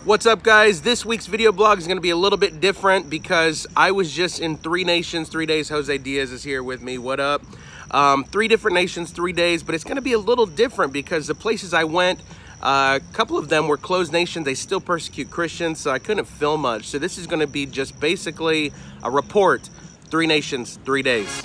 What's up, guys? This week's video blog is going to be a little bit different because I was just in 3 nations, 3 days. Jose Diaz is here with me. What up? 3 different nations, 3 days, but it's going to be a little different because the places I went, a couple of them were closed nations. They still persecute Christians, so I couldn't film much. So this is going to be just basically a report. 3 nations, 3 days.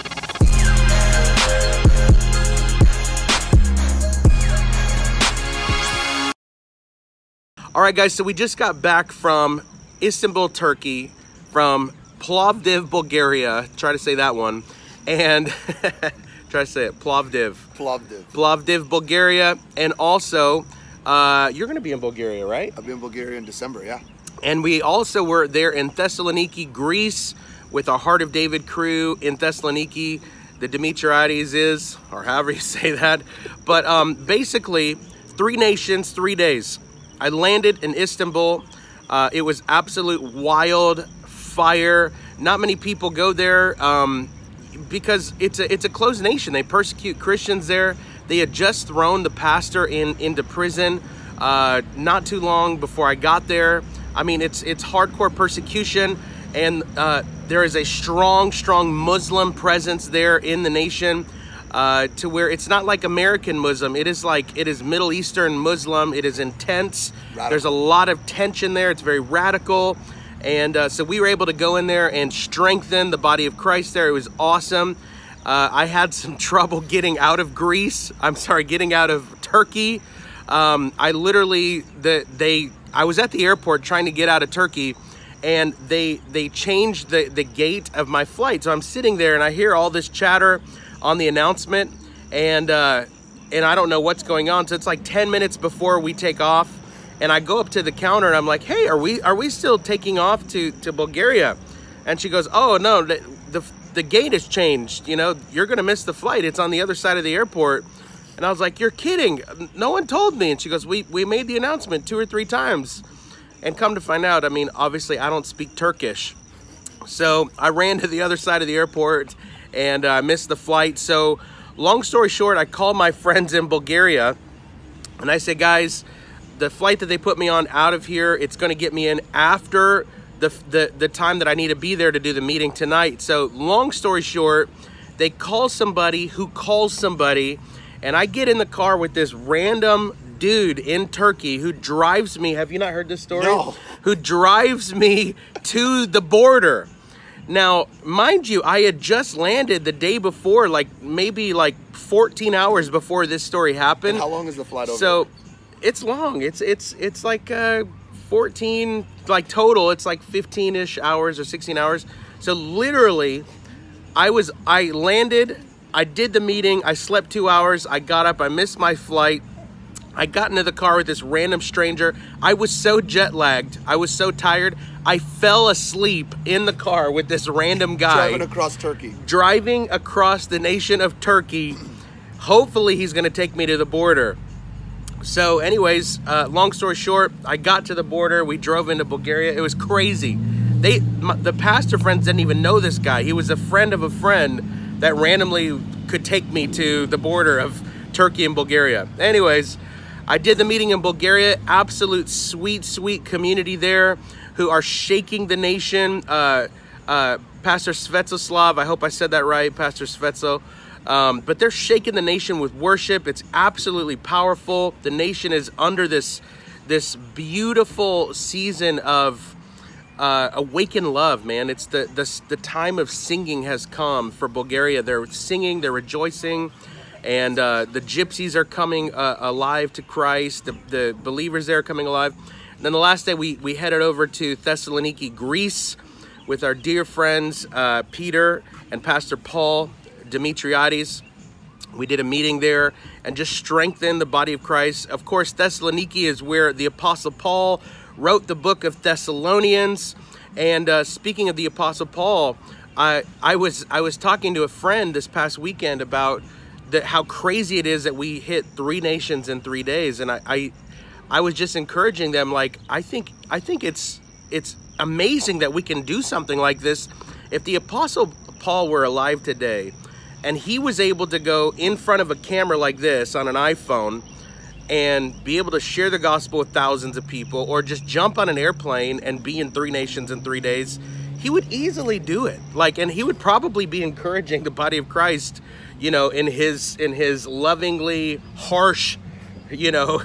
All right, guys, so we just got back from Istanbul, Turkey, from Plovdiv, Bulgaria, try to say that one, and try to say it, Plovdiv. Plovdiv, Bulgaria, and also, you're gonna be in Bulgaria, right? I'll be in Bulgaria in December, yeah. And we also were there in Thessaloniki, Greece, with our Heart of David crew in Thessaloniki, the Dimitriades is, or however you say that, but basically, 3 nations, 3 days. I landed in Istanbul. It was absolute wild fire. Not many people go there because it's a closed nation. They persecute Christians there. They had just thrown the pastor into prison not too long before I got there. I mean, it's hardcore persecution, and there is a strong Muslim presence there in the nation. To where it's not like American Muslim. It is Middle Eastern Muslim. It is intense. Radical. There's a lot of tension there. It's very radical. And so we were able to go in there and strengthen the body of Christ there. It was awesome. I had some trouble getting out of getting out of Turkey. I was at the airport trying to get out of Turkey, and they changed the gate of my flight. So I'm sitting there and I hear all this chatter on the announcement, and I don't know what's going on. So it's like 10 minutes before we take off, and I go up to the counter and I'm like, hey, are we still taking off to Bulgaria? And she goes, oh no, the gate has changed, you know, you're gonna miss the flight, it's on the other side of the airport. And I was like, you're kidding, no one told me. And she goes, we made the announcement 2 or 3 times. And come to find out, I mean, obviously I don't speak Turkish, so I ran to the other side of the airport and I missed the flight. So long story short, I called my friends in Bulgaria and I said, guys, the flight that they put me on out of here, it's going to get me in after the time that I need to be there to do the meeting tonight. So long story short, they call somebody who calls somebody, and I get in the car with this random dude in Turkey who drives me. Have you not heard this story? No. Who drives me to the border. Now, mind you, I had just landed the day before, maybe 14 hours before this story happened. And how long is the flight over? So it's long. It's like 14, total. It's like 15-ish hours or 16 hours. So literally, I landed, I did the meeting, I slept 2 hours, I got up, I missed my flight. I got into the car with this random stranger. I was so jet lagged. I was so tired. I fell asleep in the car with this random guy. Driving across Turkey. Driving across the nation of Turkey. Hopefully he's going to take me to the border. So anyways, long story short, I got to the border. We drove into Bulgaria. It was crazy. The pastor friends didn't even know this guy. He was a friend of a friend that randomly could take me to the border of Turkey and Bulgaria. Anyways, I did the meeting in Bulgaria. Absolute sweet community there who are shaking the nation. Pastor Svetsoslav, I hope I said that right, Pastor Svetso. But they're shaking the nation with worship. It's absolutely powerful. The nation is under this beautiful season of awakened love, man. It's the time of singing has come for Bulgaria. They're singing, they're rejoicing. And the gypsies are coming alive to Christ. The believers there are coming alive. And then the last day, we headed over to Thessaloniki, Greece, with our dear friends Peter and Pastor Paul Dimitriades. We did a meeting there and just strengthened the body of Christ. Of course, Thessaloniki is where the Apostle Paul wrote the book of Thessalonians. And speaking of the Apostle Paul, I was talking to a friend this past weekend about how crazy it is that we hit 3 nations in 3 days. And I was just encouraging them, like, I think it's amazing that we can do something like this. If the Apostle Paul were alive today and he was able to go in front of a camera like this on an iPhone and be able to share the gospel with thousands of people, or just jump on an airplane and be in 3 nations in 3 days, he would easily do it. Like, and he would probably be encouraging the body of Christ, you know, in his lovingly harsh, you know,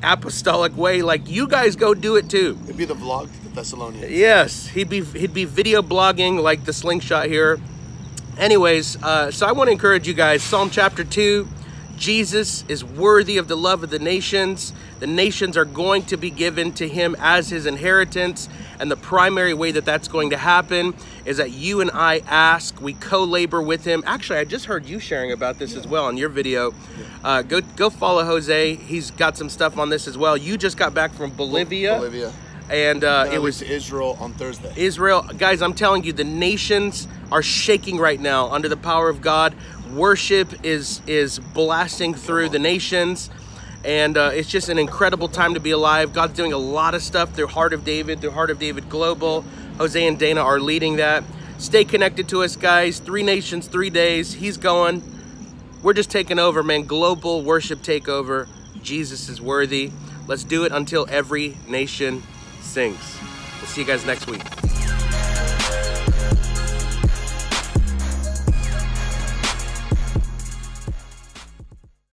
apostolic way. Like, you guys go do it too. It'd be the vlog to the Thessalonians. Yes, he'd be video blogging like the slingshot here. Anyways, so I want to encourage you guys. Psalm chapter 2. Jesus is worthy of the love of the nations. The nations are going to be given to him as his inheritance. And the primary way that that's going to happen is that you and I ask, we co-labor with him. Actually, I just heard you sharing about this as well on your video. Go follow Jose. He's got some stuff on this as well. You just got back from Bolivia. And it was to Israel on Thursday. Israel. Guys, I'm telling you, the nations are shaking right now under the power of God. Worship is blasting through the nations, and it's just an incredible time to be alive. God's doing a lot of stuff through Heart of David Global. Jose and Dana are leading that. Stay connected to us, guys. 3 nations, 3 days. He's going. We're just taking over, man. Global worship takeover. Jesus is worthy. Let's do it until every nation sings. We'll see you guys next week.